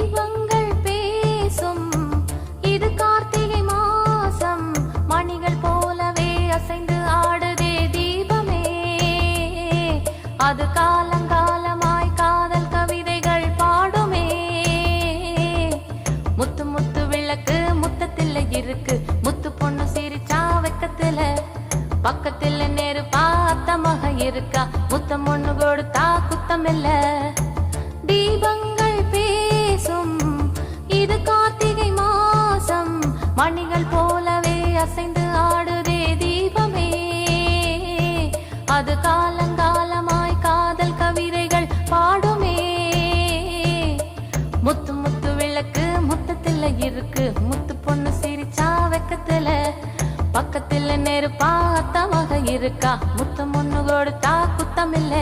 தீபங்கள் பேசும் இது கார்த்திகை மாசம் மணிகள் போலவே அசைந்து ஆடுதே தீபமே அது காலங்காலமாய் காதல் கவிதைகள் பாடுமே முத்து முத்து விளக்கு முத்தத்தில் இருக்கு முத்து பொண்ணு சிரிச்சா வெக்கத்துல பக்கத்தில் நேரு பார்த்தமாக இருக்கா முத்தம் ஒண்ணு கொடுத்தா குத்தமில்ல தீபங்கள் பேசும் இது கார்த்திகை மாசம் மணிகள் போலவே அசைந்து ஆடுதே தீபமே அது காலங்காலமாய் காதல் கவிதைகள் பாடுமே முத்து முத்து விளக்கு முத்தத்தில் இருக்கு முத்து பொண்ணு சிரிச்சா வெக்கத்துல பக்கத்தில் நெருப்பா அத்தமாக இருக்கா முத்தம் ஒண்ணு கொடுத்தா குத்தமில்ல